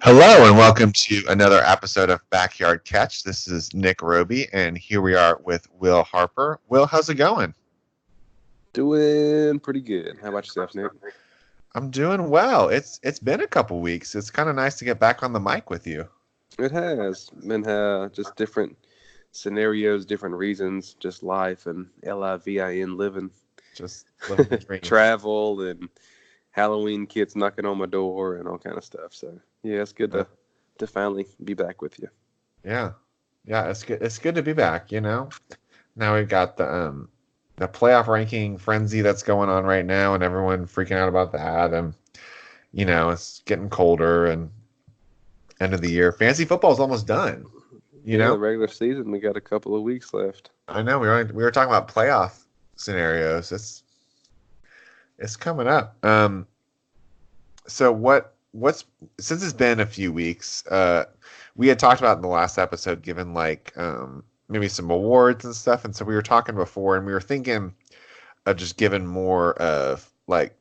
Hello and welcome to another episode of Backyard Catch. This is Nick Roby, and here we are with Will Harper. Will, how's it going? Doing pretty good. How about yourself, Nick? I'm doing well. It's been a couple weeks. It's kind of nice to get back on the mic with you. It has been just different scenarios, different reasons, just life and living, living, Just living the dream. travel and Halloween kids knocking on my door and all kind of stuff. So yeah, it's good to finally be back with you. Yeah, yeah. It's good. It's good to be back. Now we've got the playoff ranking frenzy that's going on right now, and everyone freaking out about that. And it's getting colder and end of the year. Fantasy football is almost done. The regular season, we got a couple of weeks left. I know we were talking about playoff scenarios. It's coming up. So what's since it's been a few weeks, we had talked about in the last episode, given maybe some awards and stuff, and so we were talking before, and we were thinking of just giving more of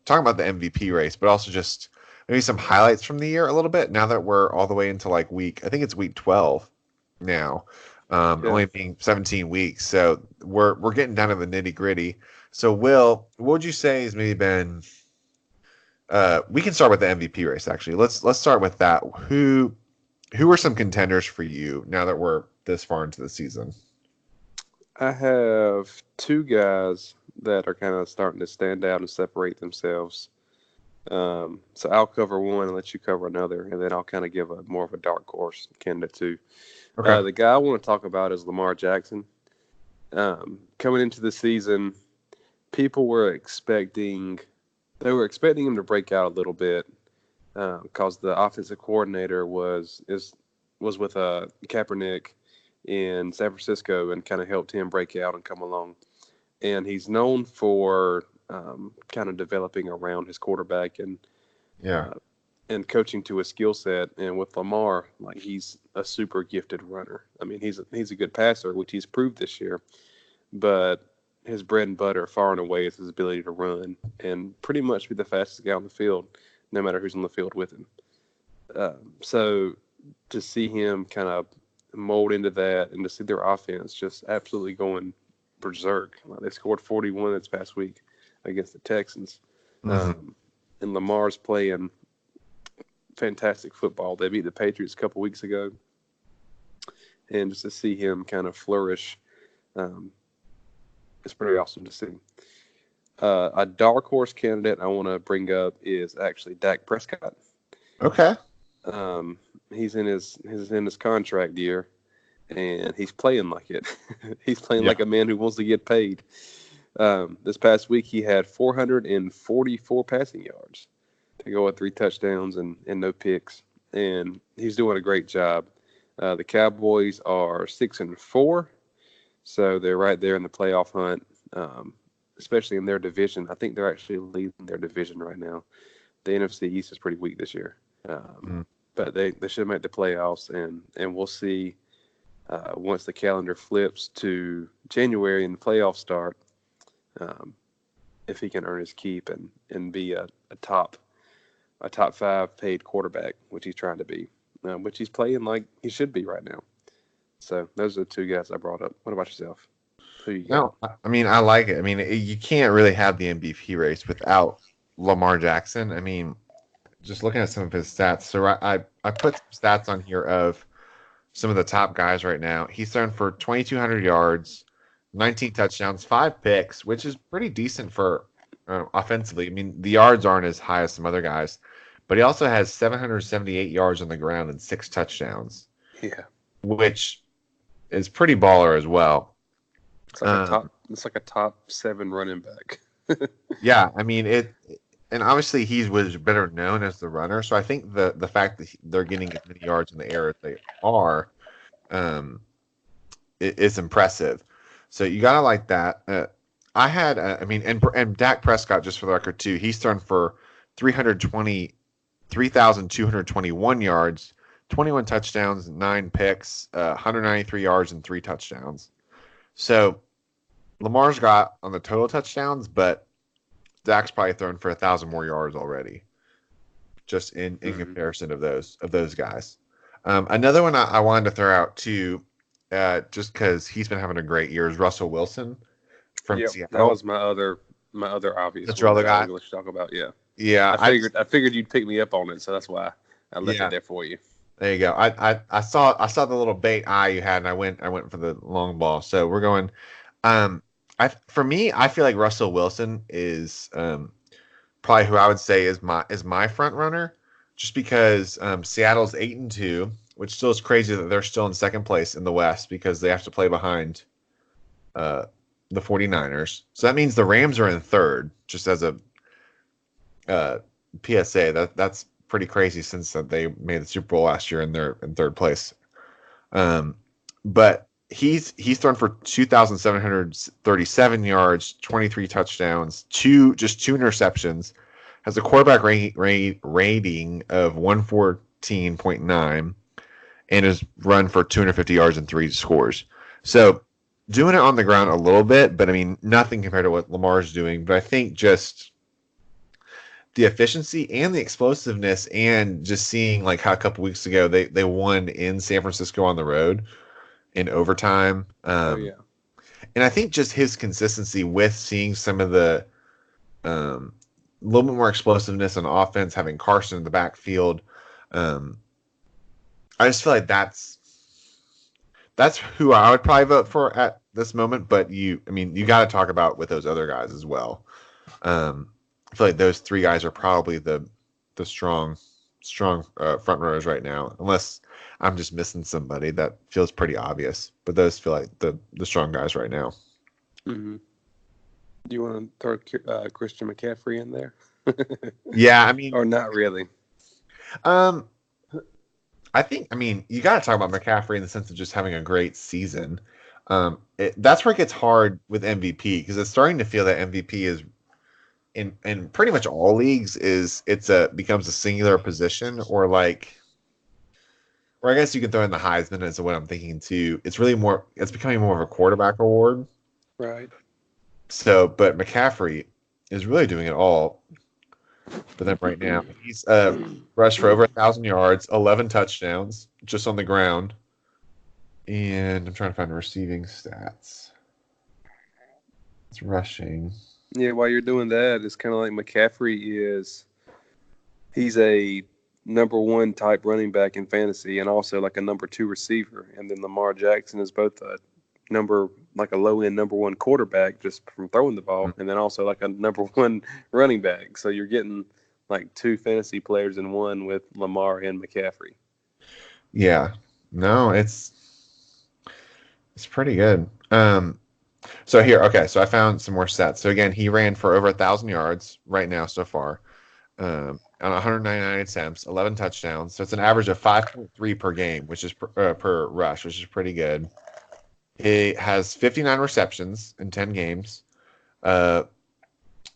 talking about the MVP race, but also just maybe some highlights from the year a little bit. Now that we're all the way into I think it's week 12 now, only being 17 weeks, so we're getting down to the nitty gritty. So, Will, what would you say has maybe been? We can start with the MVP race. Actually, let's start with that. Who are some contenders for you now that we're this far into the season? I have two guys that are kind of starting to stand out and separate themselves. So I'll cover one and let you cover another, and then I'll kind of give a more of a dark horse candidate too. Okay. The guy I want to talk about is Lamar Jackson. Coming into the season, people were expecting him to break out a little bit because the offensive coordinator was with Kaepernick in San Francisco and kind of helped him break out and come along. And he's known for kind of developing around his quarterback and and coaching to his skill set. And with Lamar, he's a super gifted runner. I mean, he's a good passer, which he's proved this year. But his bread and butter, far and away, is his ability to run and pretty much be the fastest guy on the field, no matter who's on the field with him. So to see him kind of mold into that and to see their offense just absolutely going berserk. They scored 41 this past week against the Texans. Mm-hmm. And Lamar's playing fantastic football. They beat the Patriots a couple weeks ago. And just to see him kind of flourish, it's pretty awesome to see. A dark horse candidate I want to bring up is actually Dak Prescott. Okay. He's in his contract year, and he's playing like it. He's playing like a man who wants to get paid. This past week, he had 444 passing yards to go with 3 touchdowns and no picks, and he's doing a great job. The Cowboys are 6-4, so they're right there in the playoff hunt, especially in their division. I think they're actually leading their division right now. The NFC East is pretty weak this year, but they should make the playoffs, and we'll see once the calendar flips to January and the playoffs start, if he can earn his keep and be a top 5 paid quarterback, which he's trying to be, which he's playing like he should be right now. So those are the two guys I brought up. What about yourself? Who you got? No, I mean, I like it. I mean, you can't really have the MVP race without Lamar Jackson. I mean, just looking at some of his stats. So I put some stats on here of some of the top guys right now. He's thrown for 2,200 yards, 19 touchdowns, 5 picks, which is pretty decent for offensively. I mean, the yards aren't as high as some other guys, but he also has 778 yards on the ground and 6 touchdowns. Yeah, which is pretty baller as well. It's like a top 7 running back. Yeah, I mean it, and obviously he was better known as the runner. So I think the fact that they're getting as many yards in the air as they are, is impressive. So you gotta like that. I had, I mean, and Dak Prescott, just for the record too, he's thrown for 3,221 yards, 21 touchdowns, 9 picks, 193 yards, and 3 touchdowns. So Lamar's got on the total touchdowns, but Dak's probably thrown for 1,000 more yards already. just in comparison of those guys. Another one I wanted to throw out too, just because he's been having a great year, is Russell Wilson from Seattle. That was my other obvious That's your one other that I guy? was going to talk about. Yeah. Yeah, I figured you'd pick me up on it, so that's why I left Yeah. it there for you. there you go. I saw the little bait eye you had, and I went for the long ball. So we're going. For me, I feel like Russell Wilson is probably who I would say is my front runner, just because Seattle's 8-2, which still is crazy that they're still in second place in the West because they have to play behind the 49ers. So that means the Rams are in third, just as a PSA. That's pretty crazy since they made the Super Bowl last year and they're in third place. But he's thrown for 2,737 yards, 23 touchdowns, two interceptions, has a quarterback rating of 114.9, and has run for 250 yards and 3 scores. So doing it on the ground a little bit, but I mean nothing compared to what Lamar's doing. But I think just the efficiency and the explosiveness, and just seeing like how a couple weeks ago they won in San Francisco on the road in overtime. And I think just his consistency with seeing some of the little bit more explosiveness on offense, having Carson in the backfield. I just feel like that's who I would probably vote for at this moment. But you got to talk about with those other guys as well. I feel like those three guys are probably the strong front runners right now, unless I'm just missing somebody that feels pretty obvious. But those feel like the strong guys right now. Mm-hmm. Do you want to throw Christian McCaffrey in there? Yeah, I mean, or not really. I think you got to talk about McCaffrey in the sense of just having a great season. That's where it gets hard with MVP, because it's starting to feel that MVP is in pretty much all leagues becomes a singular position, or I guess you can throw in the Heisman as what I'm thinking too. It's becoming more of a quarterback award. Right. So, but McCaffrey is really doing it all. But then right now, he's rushed for over 1,000 yards, 11 touchdowns just on the ground. And I'm trying to find the receiving stats. It's rushing. Yeah, while you're doing that, it's kind of like McCaffrey he's a number one type running back in fantasy, and also like a number two receiver. And then Lamar Jackson is both a low end number one quarterback just from throwing the ball, and then also like a number one running back. So you're getting like two fantasy players in one with Lamar and McCaffrey. Yeah, no, it's pretty good. So here, okay, so I found some more stats. So again, he ran for over 1,000 yards right now so far, on 199 attempts, 11 touchdowns. So it's an average of 5.3 per game, which is per rush, which is pretty good. He has 59 receptions in 10 games,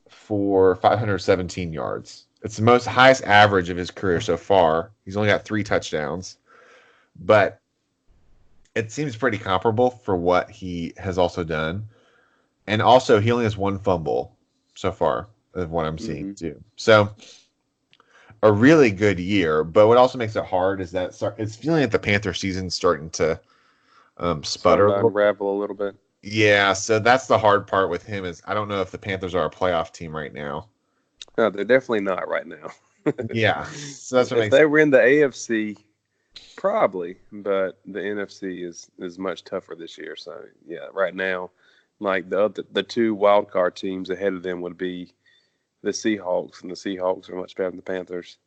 for 517 yards. It's the highest average of his career so far. He's only got 3 touchdowns, but it seems pretty comparable for what he has also done. And also, he only has 1 fumble so far of what I'm seeing too. So a really good year. But what also makes it hard is that it's feeling like the Panther season's starting to sputter, unravel a little bit. Yeah, so that's the hard part with him, is I don't know if the Panthers are a playoff team right now. No, they're definitely not right now. Yeah, so that's what if they were in the AFC, probably, but the NFC is much tougher this year. So yeah, right now, like the two wild card teams ahead of them would be the Seahawks, and the Seahawks are much better than the Panthers.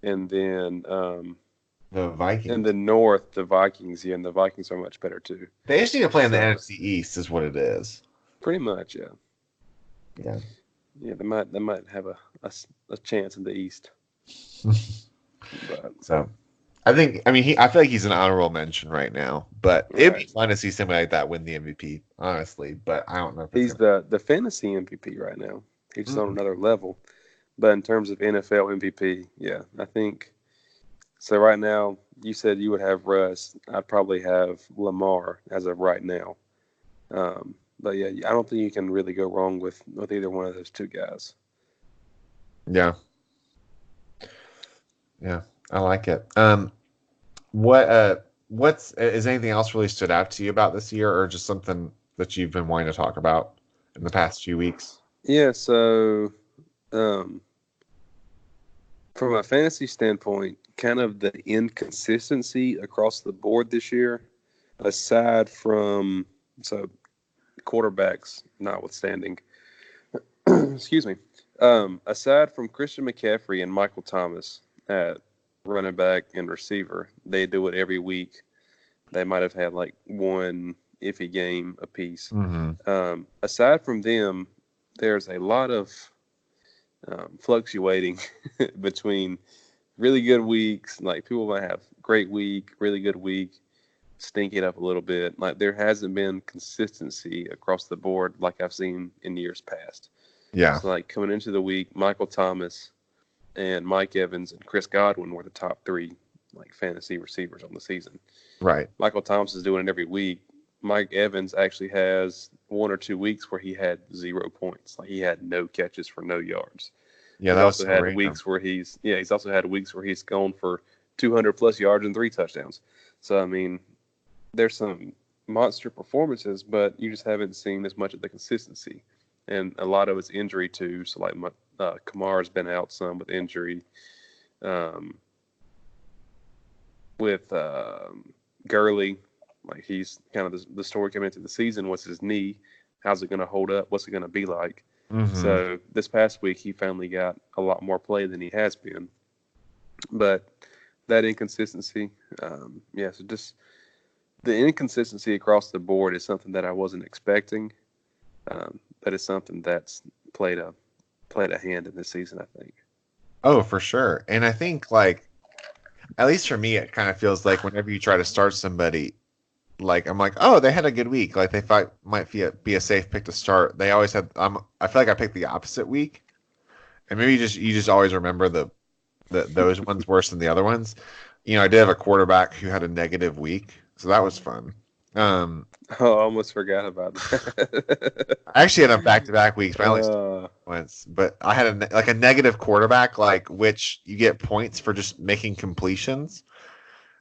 And then the Vikings. In the North, the Vikings, and the Vikings are much better too. They just need to play in the NFC East, is what it is. Pretty much, yeah. Yeah. Yeah, they might have a chance in the East. But, so, I feel like he's an honorable mention right now. But it'd be fun to see somebody like that win the MVP, honestly. But I don't know if he's the fantasy MVP right now. He's on another level. But in terms of NFL MVP, yeah, I think so. Right now, you said you would have Russ. I'd probably have Lamar as of right now. But yeah, I don't think you can really go wrong with either one of those two guys. Yeah. Yeah, I like it. What's is anything else really stood out to you about this year, or just something that you've been wanting to talk about in the past few weeks? Yeah, so um, from a fantasy standpoint, kind of the inconsistency across the board this year, aside from quarterbacks notwithstanding, excuse me. Aside from Christian McCaffrey and Michael Thomas at running back and receiver, they do it every week. They might have had like one iffy game apiece. Mm-hmm. Aside from them, there's a lot of fluctuating between really good weeks. Like people might have great week, really good week, stink it up a little bit. Like there hasn't been consistency across the board like I've seen in years past. Yeah. So like coming into the week, Michael Thomas and Mike Evans and Chris Godwin were the top three like fantasy receivers on the season. Right. Michael Thomas is doing it every week. Mike Evans actually has 1 or 2 weeks where he had 0 points. Like he had no catches for no yards. Yeah, He's that was also so had random. weeks where he's also had weeks where he's gone for 200 plus yards and 3 touchdowns. So I mean, there's some monster performances, but you just haven't seen as much of the consistency, and a lot of it's injury too. So like Kamar's been out some with injury. With Gurley, like he's kind of the story coming into the season. What's his knee? How's it going to hold up? What's it going to be like? Mm-hmm. So this past week, he finally got a lot more play than he has been. But that inconsistency, so just the inconsistency across the board is something that I wasn't expecting. That is something that's played a hand in this season, I think. Oh, for sure. And I think like, at least for me, it kind of feels like whenever you try to start somebody, like I'm like, oh, they had a good week. Like they might be a safe pick to start. They always had. I feel like I picked the opposite week, and maybe you just always remember those ones worse than the other ones. You know, I did have a quarterback who had a negative week, so that was fun. Oh, I almost forgot about that. I actually had a back-to-back weeks, but I only started once. But I had a negative quarterback, like which you get points for just making completions.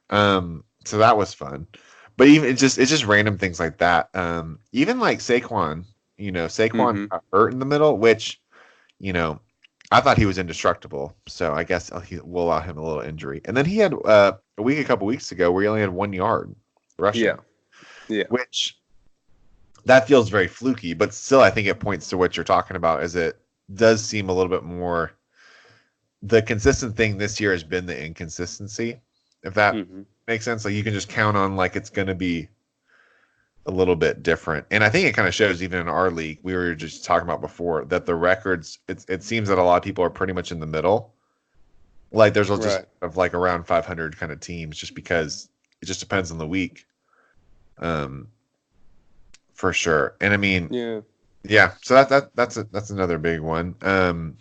So that was fun. But even it's just random things like that. Even like Saquon, Saquon got hurt in the middle, which, I thought he was indestructible. So I guess we'll allow him a little injury. And then he had a couple weeks ago where he only had 1 yard rushing. Yeah. Which that feels very fluky, but still I think it points to what you're talking about, is it does seem a little bit more. The consistent thing this year has been the inconsistency, if that makes sense. Like you can just count on like it's going to be a little bit different. And I think it kind of shows even in our league, we were just talking about before, that the records, it seems that a lot of people are pretty much in the middle. Like there's just of like around 500 kind of teams, just because it just depends on the week. For sure. And I mean, yeah. So that's another big one. And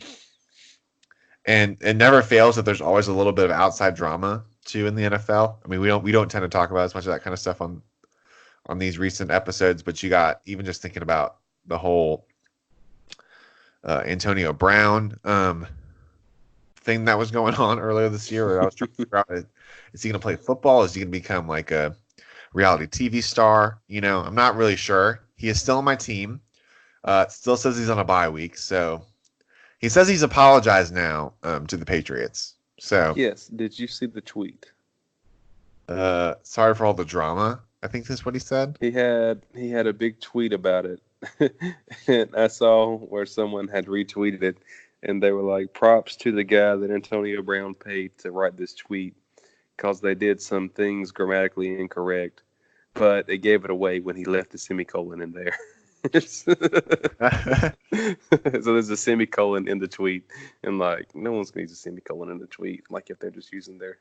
it never fails that there's always a little bit of outside drama too in the NFL. I mean, we don't tend to talk about as much of that kind of stuff on these recent episodes, but you got, even just thinking about the whole Antonio Brown thing that was going on earlier this year, where I was trying to figure out, is he going to play football? Is he going to become like a reality TV star? I'm not really sure. He is still on my team. It still says he's on a bye week, so he says he's apologized now to the Patriots. So yes, did you see the tweet? Sorry for all the drama, I think that's what he said. He had a big tweet about it. And I saw where someone had retweeted it, and they were like, props to the guy that Antonio Brown paid to write this tweet, because they did some things grammatically incorrect, but they gave it away when he left the semicolon in there. So there's a semicolon in the tweet, and like no one's gonna use a semicolon in the tweet, like if they're just using their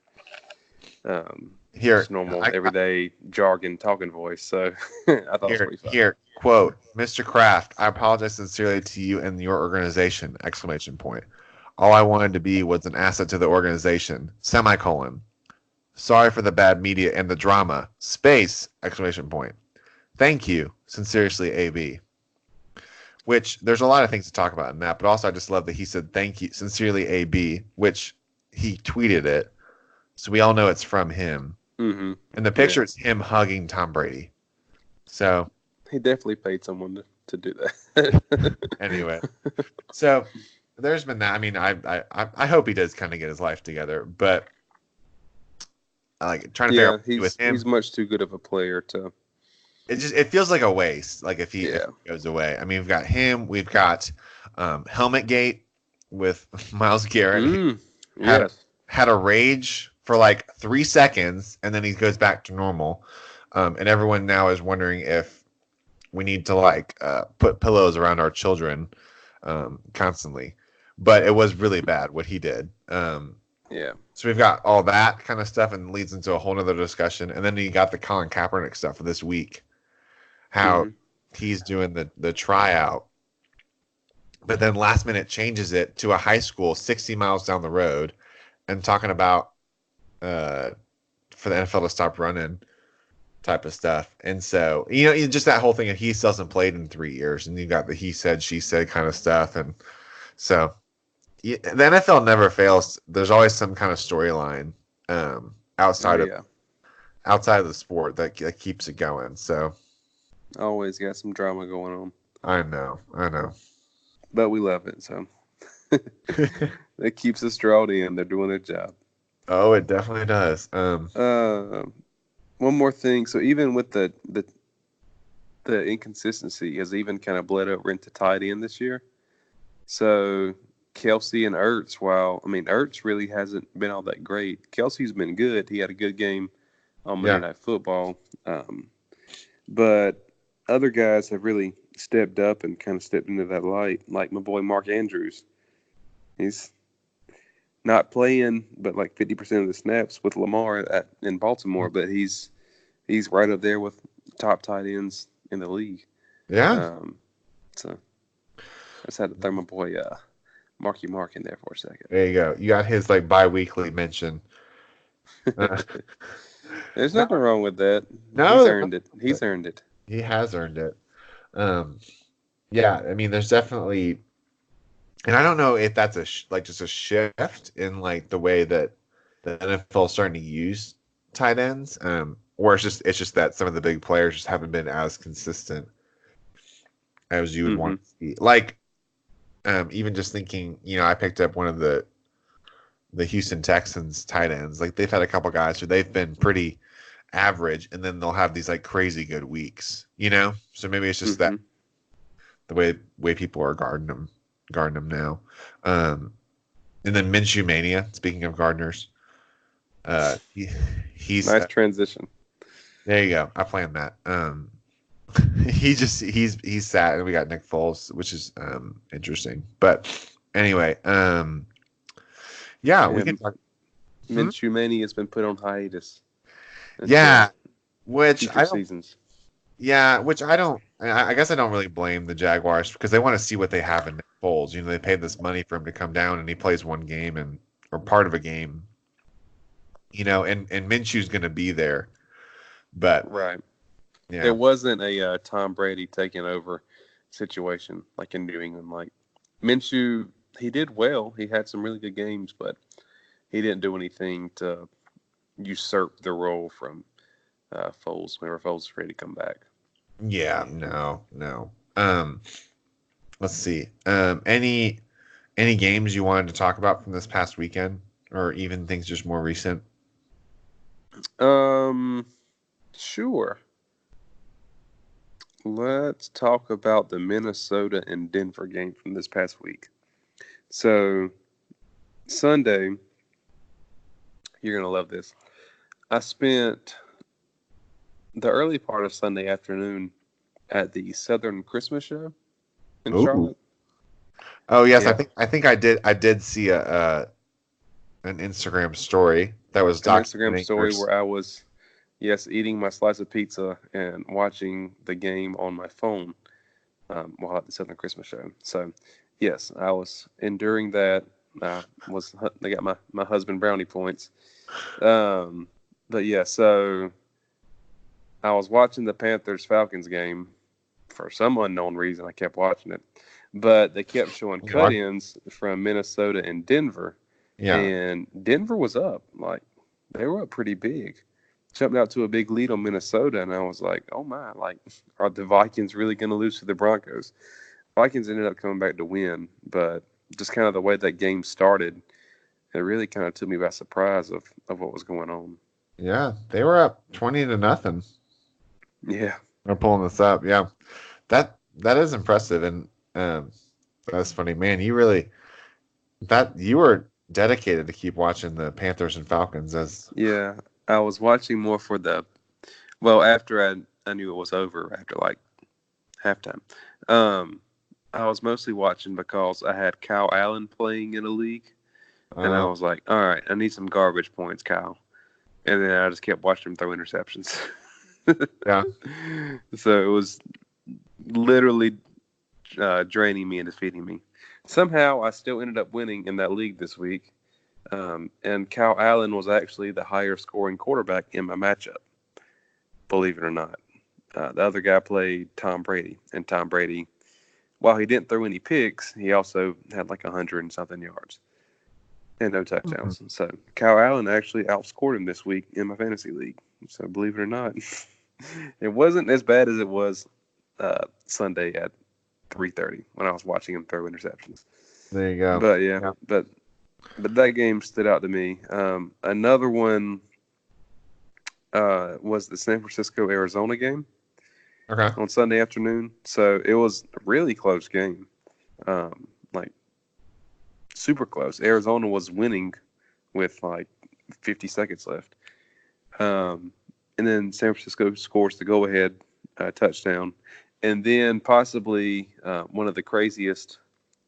just normal everyday jargon talking voice. So I thought it was pretty funny. Here, quote, Mr. Kraft, I apologize sincerely to you and your organization, ! All I wanted to be was an asset to the organization, semicolon. Sorry for the bad media and the drama, space, ! Thank you, sincerely, AB. Which, there's a lot of things to talk about in that, but also I just love that he said, thank you, sincerely, AB, which he tweeted it, so we all know it's from him. Mm-hmm. And the picture is him hugging Tom Brady. So he definitely paid someone to do that. Anyway, so there's been that. I mean, I hope he does kind of get his life together, but like trying to figure out with him, he's much too good of a player to. It feels like a waste. Like if he goes away. I mean, we've got him. We've got Helmet Gate with Myles Garrett. Had a rage for like 3 seconds, and then he goes back to normal. And everyone now is wondering if we need to like put pillows around our children constantly. But it was really bad what he did. So we've got all that kind of stuff, and leads into a whole nother discussion. And then you got the Colin Kaepernick stuff for this week. How he's doing the tryout, but then last minute changes it to a high school 60 miles down the road, and talking about for the NFL to stop running type of stuff. And so just that whole thing, and he still hasn't played in 3 years, and you got the he said she said kind of stuff. And so the NFL never fails. There's always some kind of storyline outside of the sport that keeps it going. So. Always got some drama going on. I know. But we love it, so it keeps us drawn in. They're doing their job. Oh, it definitely does. One more thing. So even with the inconsistency has even kind of bled over into tight end this year. So Kelsey and Ertz, Ertz really hasn't been all that great. Kelsey's been good. He had a good game on Monday Night Football. But other guys have really stepped up and kind of stepped into that light, like my boy Mark Andrews. He's not playing, but like 50% of the snaps with Lamar in Baltimore, but he's right up there with top tight ends in the league. Yeah. So I just had to throw my boy Marky Mark in there for a second. There you go. You got his like bi-weekly mention. There's nothing wrong with that. No, he's earned it. He's earned it. He has earned it. I mean, there's definitely, and I don't know if that's just a shift in like the way that the NFL is starting to use tight ends, or it's just that some of the big players just haven't been as consistent as you would want to see. Like, even just thinking, I picked up one of the Houston Texans tight ends. Like they've had a couple guys who they've been pretty average, and then they'll have these like crazy good weeks, So maybe it's just that the way people are guarding them now. And then Minshew Mania. Speaking of gardeners, he's nice transition. There you go. I planned that. He's sad, and we got Nick Foles, which is interesting. But anyway, we can talk. Minshew Mania has been put on hiatus. Which I don't. I guess I don't really blame the Jaguars, because they want to see what they have in Nick Foles. They paid this money for him to come down, and he plays one game or part of a game. And Minshew's going to be there, but right. Yeah. It wasn't a Tom Brady taking over situation like in New England. Like Minshew, he did well. He had some really good games, but he didn't do anything to usurp the role from Foles whenever Foles was ready to come back. Yeah, no. Let's see. Any games you wanted to talk about from this past weekend, or even things just more recent? Sure. Let's talk about the Minnesota and Denver game from this past week. So, Sunday, you're going to love this. I spent the early part of Sunday afternoon at the Southern Christmas Show in Charlotte. Oh yes, yeah. I think I did see an Instagram story that was an Instagram story where I was eating my slice of pizza and watching the game on my phone while at the Southern Christmas Show. So yes, I was enduring that. I got my husband brownie points. But yeah, so I was watching the Panthers-Falcons game. For some unknown reason, I kept watching it. But they kept showing cut-ins from Minnesota and Denver. Yeah. and Denver was up. Like, they were up pretty big. Jumped out to a big lead on Minnesota, and I was like, oh my, like, are the Vikings really going to lose to the Broncos? Vikings ended up coming back to win, but just kind of the way that game started, it really kind of took me by surprise of what was going on. Yeah. They were up 20-0. Yeah. We're pulling this up. Yeah. That is impressive. And that's funny. Man, you were dedicated to keep watching the Panthers and Falcons as Yeah. I was watching more for after I knew it was over after like halftime. Um, I was mostly watching because I had Kyle Allen playing in a league, and I was like, all right, I need some garbage points, Kyle. And then I just kept watching him throw interceptions. yeah. So it was literally draining me and defeating me. Somehow I still ended up winning in that league this week. And Kyle Allen was actually the higher scoring quarterback in my matchup, believe it or not. The other guy played Tom Brady, and Tom Brady, while he didn't throw any picks, he also had like 100 and something yards and no touchdowns. Mm-hmm. So Kyle Allen actually outscored him this week in my fantasy league. So believe it or not, it wasn't as bad as it was Sunday at 3:30 when I was watching him throw interceptions. There you go. But but that game stood out to me. Another one was the San Francisco-Arizona game on Sunday afternoon. So it was a really close game, like super close. Arizona was winning with like 50 seconds left. And then San Francisco scores the go-ahead touchdown. And then possibly one of the craziest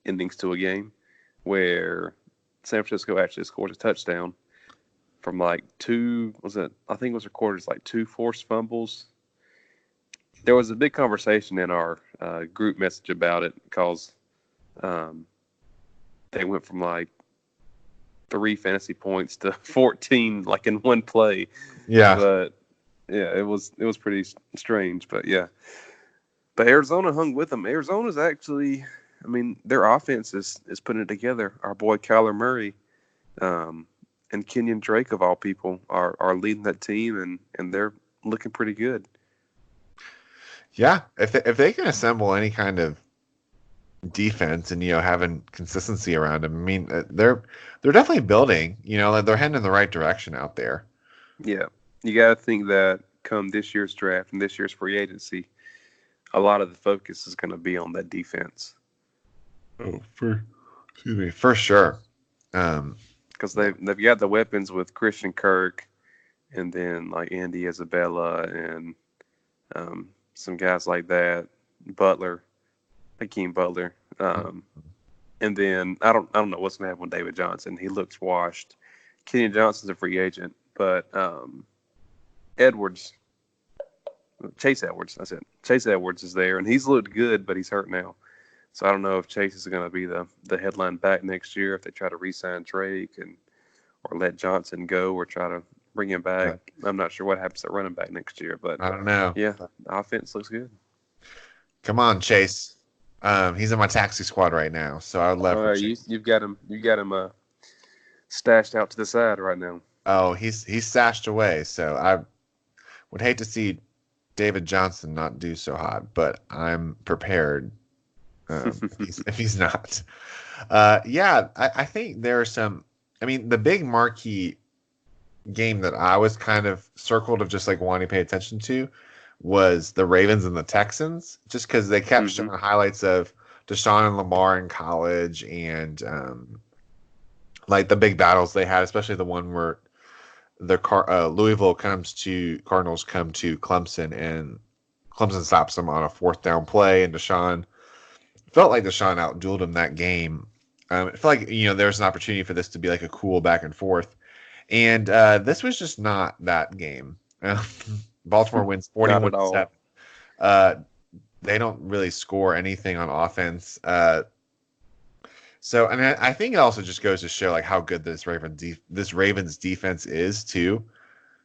endings to a game where San Francisco actually scores a touchdown from like I think it was recorded as like 2 forced fumbles. There was a big conversation in our group message about it because they went from like 3 fantasy points to 14 like in one play. Yeah. But yeah, it was pretty strange. But yeah. But Arizona hung with them. Arizona's actually, I mean, their offense is putting it together. Our boy Kyler Murray and Kenyon Drake, of all people, are leading that team, and they're looking pretty good. Yeah, if they can assemble any kind of defense and having consistency around them, I mean, they're definitely building. They're heading in the right direction out there. Yeah, you got to think that come this year's draft and this year's free agency, a lot of the focus is going to be on that defense. Oh, for sure. Because they've got the weapons with Christian Kirk, and then like Andy Isabella and some guys like that, Hakeem Butler, and then I don't know what's going to happen with David Johnson. He looks washed. Kenyon Johnson's a free agent, but Chase Edwards, that's it. Chase Edwards is there, and he's looked good, but he's hurt now. So I don't know if Chase is going to be the headline back next year if they try to re-sign Drake or let Johnson go or try to bring him back. Right. I'm not sure what happens at running back next year, but I don't know. Yeah, the offense looks good. Come on, Chase. He's in my taxi squad right now, so I would love. Oh, you've got him. You got him stashed out to the side right now. Oh, he's stashed away. So I would hate to see David Johnson not do so hot, but I'm prepared. If he's not. Yeah, I think there are some. I mean, the big marquee game that I was kind of circled of just like wanting to pay attention to was the Ravens and the Texans, just because they kept showing highlights of Deshaun and Lamar in college and like the big battles they had, especially the one where the Louisville Cardinals come to Clemson and Clemson stops them on a 4th down play, and Deshaun felt like Deshaun outdueled him that game. I feel like there's an opportunity for this to be like a cool back and forth, and this was just not that game. Baltimore wins 41-7. They don't really score anything on offense. So, and I think it also just goes to show like how good this Ravens defense is too.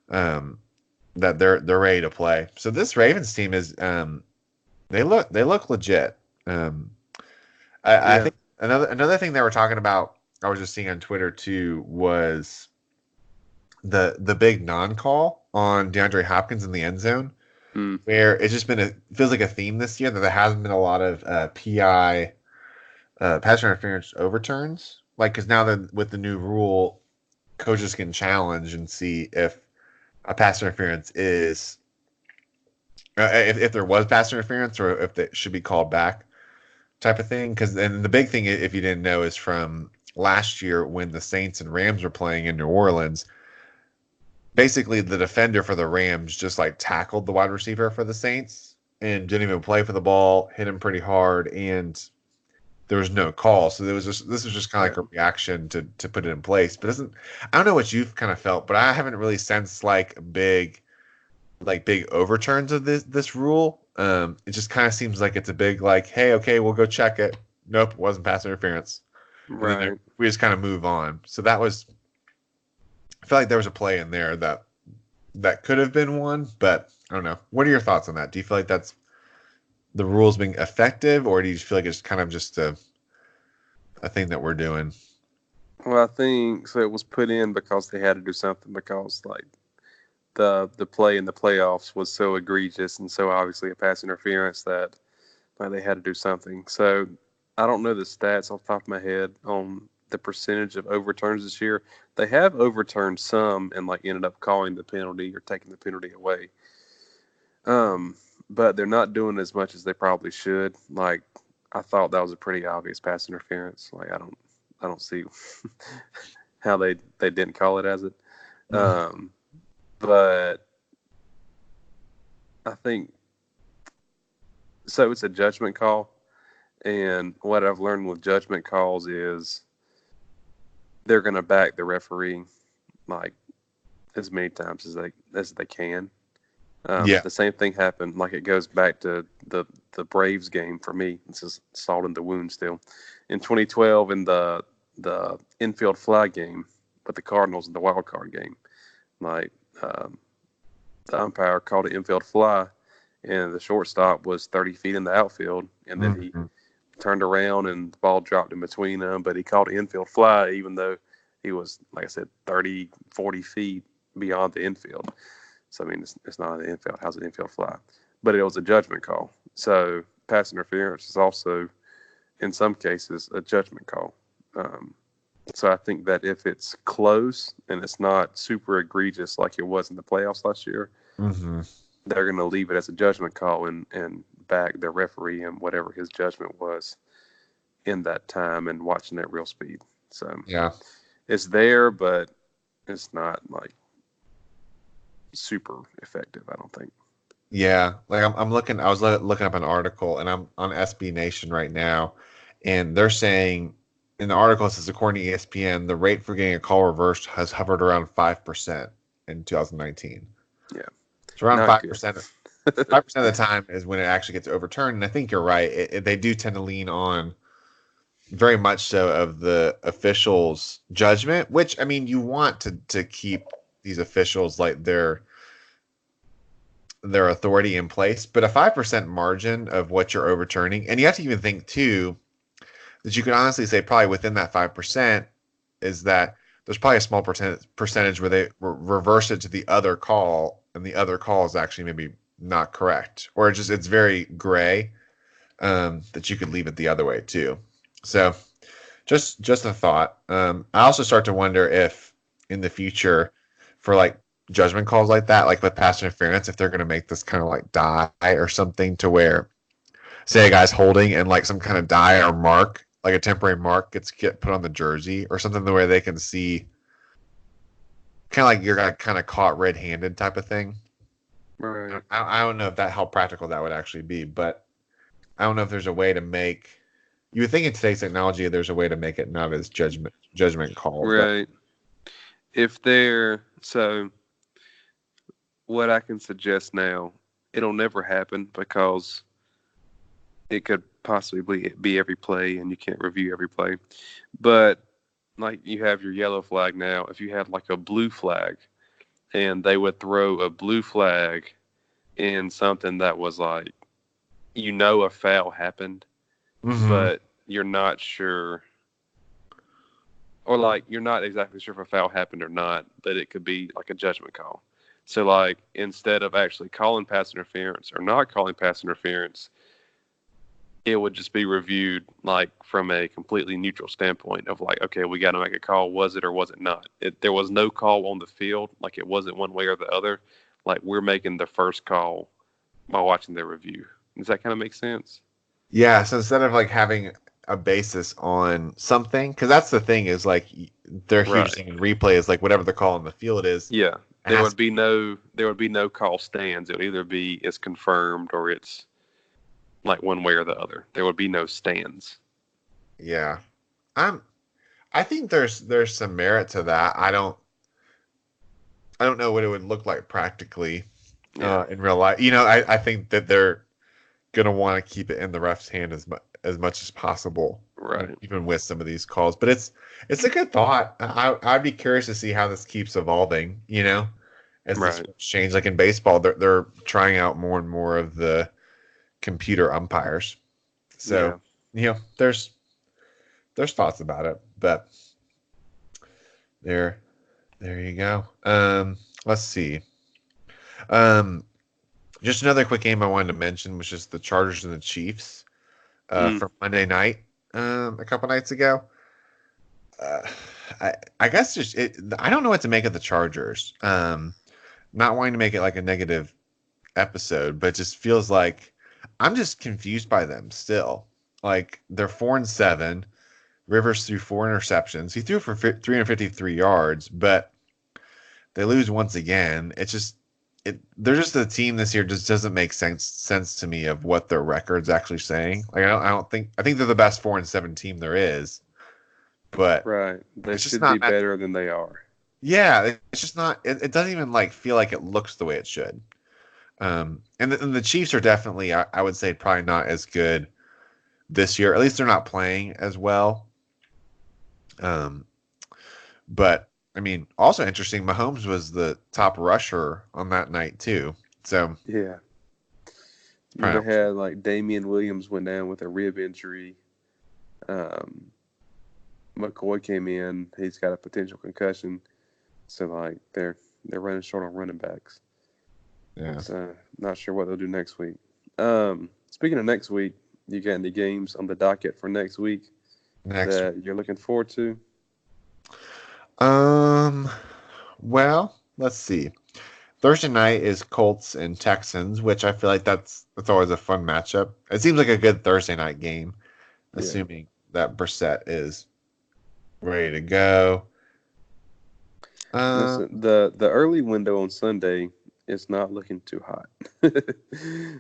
That they're ready to play. So this Ravens team is they look legit. I think another thing they were talking about I was just seeing on Twitter too was the big non-call on DeAndre Hopkins in the end zone, where it's just been feels like a theme this year that there hasn't been a lot of PI pass interference overturns. Like, because now that with the new rule, coaches can challenge and see if a pass interference is if there was pass interference or if it should be called back, type of thing. Because then the big thing, if you didn't know, is from last year when the Saints and Rams were playing in New Orleans. Basically, the defender for the Rams just like tackled the wide receiver for the Saints and didn't even play for the ball, hit him pretty hard, and there was no call. So this was just kind of like a reaction to put it in place. But I don't know what you've kind of felt, but I haven't really sensed like big overturns of this rule. It just kind of seems like it's a big like, hey, okay, we'll go check it. Nope, it wasn't pass interference. Right. We just kind of move on. So that was. I feel like there was a play in there that could have been one, but I don't know. What are your thoughts on that? Do you feel like that's the rules being effective, or do you feel like it's kind of just a thing that we're doing? Well, I think so. It was put in because they had to do something because like the play in the playoffs was so egregious and so obviously a pass interference that like they had to do something. So I don't know the stats off the top of my head on the percentage of overturns this year. They have overturned some and like ended up calling the penalty or taking the penalty away. But they're not doing as much as they probably should. Like I thought that was a pretty obvious pass interference. Like I don't see how they didn't call it as it. But I think so. It's a judgment call, and what I've learned with judgment calls is they're going to back the referee like as many times as they can. The same thing happened. Like it goes back to the Braves game for me. This is salt in the wound still. In 2012, in the infield fly game with the Cardinals in the wild card game, like the umpire called an infield fly, and the shortstop was 30 feet in the outfield, and then he turned around and the ball dropped in between them, but he called an infield fly even though he was, like I said, 30, 40 feet beyond the infield. So, I mean, it's not an infield. How's an infield fly? But it was a judgment call. So, pass interference is also, in some cases, a judgment call. So, I think that if it's close and it's not super egregious like it was in the playoffs last year, they're going to leave it as a judgment call and back the referee and whatever his judgment was in that time and watching at real speed. So, it's there, but it's not like super effective, I don't think. Yeah, like I'm looking. I was looking up an article, and I'm on SB Nation right now, and they're saying in the article it says according to ESPN, the rate for getting a call reversed has hovered around 5% in 2019. Yeah, it's around 5%. 5% of the time is when it actually gets overturned, and I think you're right. They do tend to lean on very much so of the officials' judgment, which I mean, you want to keep these officials like their authority in place, but a 5% margin of what you're overturning, and you have to even think too that you can honestly say probably within that 5% is that there's probably a small percentage where they reverse it to the other call, and the other call is actually maybe not correct, or it's very gray, that you could leave it the other way too. So just a thought. I also start to wonder if in the future for like judgment calls like that, like with pass interference, if they're going to make this kind of like die or something to where, say a guy's holding and like some kind of die or mark, like a temporary mark get put on the jersey or something, the way they can see kind of like you're kind of caught red-handed type of thing. Right. I don't know if how practical that would actually be, but I don't know if there's a way to make. You would think in today's technology there's a way to make it not as judgment call. Right. If they're so, what I can suggest now, it'll never happen because it could possibly be every play and you can't review every play. But like you have your yellow flag now, if you had like a blue flag and they would throw a blue flag in something that was like, a foul happened, but you're not sure or like you're not exactly sure if a foul happened or not, but it could be like a judgment call. So like instead of actually calling pass interference or not calling pass interference, it would just be reviewed like from a completely neutral standpoint of like, okay, we got to make a call. Was it or was it not? There was no call on the field. Like it wasn't one way or the other. Like we're making the first call by watching their review. Does that kind of make sense? Yeah. So instead of like having a basis on something, because that's the thing is like their huge Right. thing in replay is like whatever the call on the field is. Yeah. it There has would be no call stands. It would either be it's confirmed or it's like one way or the other. There would be no stands. Yeah. I think there's some merit to that. I don't know what it would look like practically Yeah. in real life. You know, I think that they're gonna want to keep it in the ref's hand as much as possible. Right. Even with some of these calls. But it's a good thought. I'd be curious to see how this keeps evolving, you know, as Right. this change. Like in baseball, they're trying out more and more of the computer umpires. So, you know, there's thoughts about it, but there you go. Let's see. Just another quick game I wanted to mention was just the Chargers and the Chiefs from Monday night a couple nights ago. I guess I don't know what to make of the Chargers. Not wanting to make it like a negative episode, but it just feels like I'm just confused by them still. Like they're 4-7. Rivers threw 4 interceptions. He threw for 353 yards, but they lose once again. It's just they're just a team this year just doesn't make sense to me of what their record's actually saying. Like I think they're the best 4-7 team there is, but Right. They it's just should not be better than they are. Yeah, it's just not. It doesn't even like feel like it looks the way it should. And the Chiefs are definitely, I would say, probably not as good this year. At least they're not playing as well. But I mean, also interesting. Mahomes was the top rusher on that night too. So Yeah. You had like Damian Williams went down with a rib injury. McCoy came in. He's got a potential concussion. So like they're running short on running backs. Yeah. So not sure what they'll do next week. Speaking of next week, you got any games on the docket for next week that you're looking forward to? Well, let's see. Thursday night is Colts and Texans, which I feel like that's always a fun matchup. It seems like a good Thursday night game, assuming that Brissett is ready to go. Listen, the early window on Sunday is not looking too hot.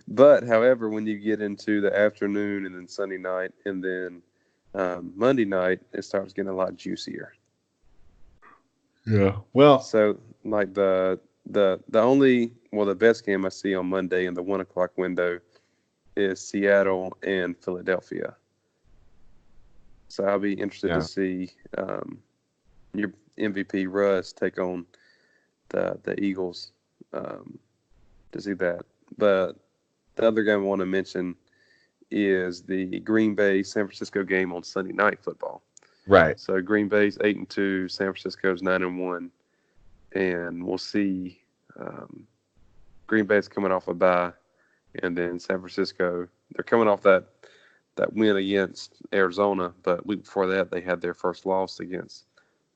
But, however, when you get into the afternoon and then Sunday night and then Monday night, it starts getting a lot juicier. Yeah. Well, so like the best game I see on Monday in the 1 o'clock window is Seattle and Philadelphia. So I'll be interested to see your MVP Russ take on the Eagles to see that. But the other game I want to mention is the Green Bay San Francisco game on Sunday Night Football. Right. So Green Bay's 8-2, San Francisco's 9-1, and we'll see. Green Bay's coming off a bye, and then San Francisco, they're coming off that win against Arizona, but week before that they had their first loss against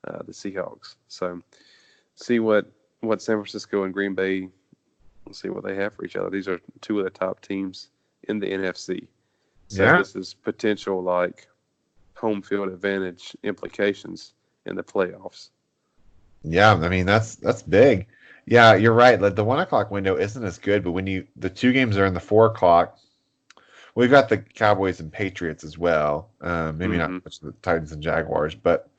the Seahawks. So see what San Francisco and Green Bay, we'll see what they have for each other. These are two of the top teams in the NFC. So this is potential like home field advantage implications in the playoffs. Yeah, I mean that's big. Yeah, you're right. Like the 1 o'clock window isn't as good, but when the two games are in the 4 o'clock, we've got the Cowboys and Patriots as well. Maybe not much of the Titans and Jaguars, but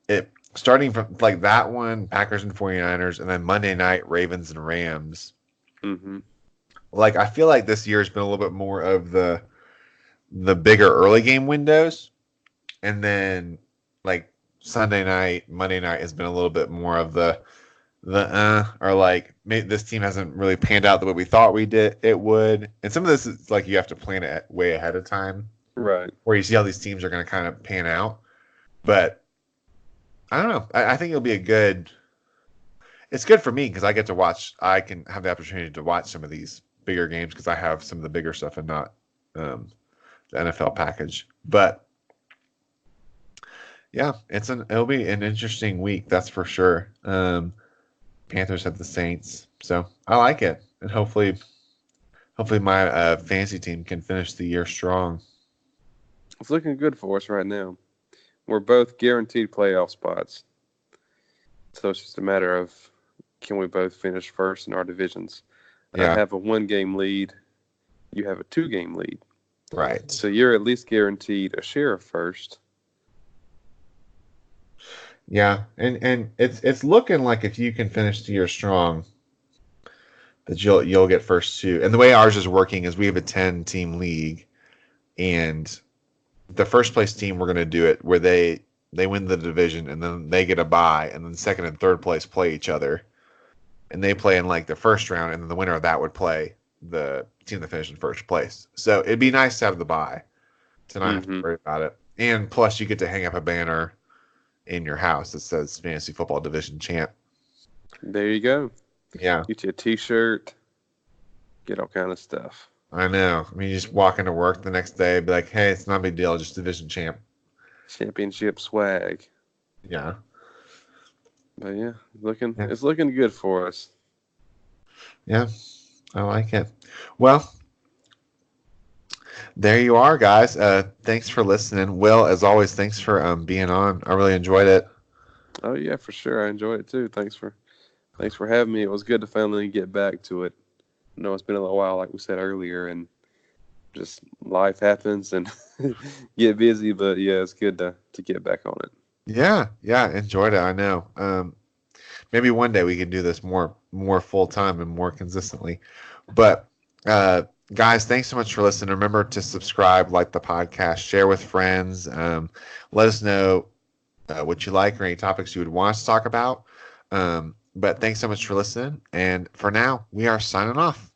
it starting from like that one, Packers and 49ers, and then Monday night, Ravens and Rams. Mm-hmm. Like I feel like this year has been a little bit more of the bigger early game windows, and then like Sunday night, Monday night has been a little bit more of the or like maybe this team hasn't really panned out the way we thought it would. And some of this is like you have to plan it way ahead of time, right? Where you see how these teams are going to kind of pan out. But I don't know. I think it'll be a good. It's good for me because I get to watch. I can have the opportunity to watch some of these bigger games because I have some of the bigger stuff and not the NFL package. But yeah, it'll be an interesting week, that's for sure. Panthers have the Saints, so I like it, and hopefully my fantasy team can finish the year strong. It's looking good for us right now. We're both guaranteed playoff spots, so it's just a matter of can we both finish first in our divisions. Yeah. I have a 1-game lead. You have a 2-game lead. Right. So you're at least guaranteed a share of first. Yeah, and it's looking like if you can finish the year strong, that you'll get first too. And the way ours is working is we have a 10-team league, and the first place team we're going to do it where they win the division and then they get a bye, and then second and third place play each other, and they play in like the first round, and then the winner of that would play the team that finished in first place. So it'd be nice to have the bye to not have to worry about it, and plus you get to hang up a banner in your house that says Fantasy Football Division Champ. There you go. Yeah. Get you a T-shirt. Get all kind of stuff. I know. I mean, you just walk into work the next day and be like, hey, it's not a big deal. Just Division Champ. Championship swag. Yeah. But yeah, it's looking good for us. Yeah, I like it. Well, there you are, guys. Thanks for listening. Will, as always, thanks for being on. I really enjoyed it. Oh yeah, for sure. I enjoyed it too. Thanks for having me. It was good to finally get back to it. I know it's been a little while, like we said earlier, and just life happens and get busy. But yeah, it's good to get back on it. Yeah, enjoyed it. I know. Maybe one day we can do this more full time and more consistently. But guys, thanks so much for listening. Remember to subscribe, like the podcast, share with friends. Let us know what you like or any topics you would want us to talk about. But thanks so much for listening. And for now, we are signing off.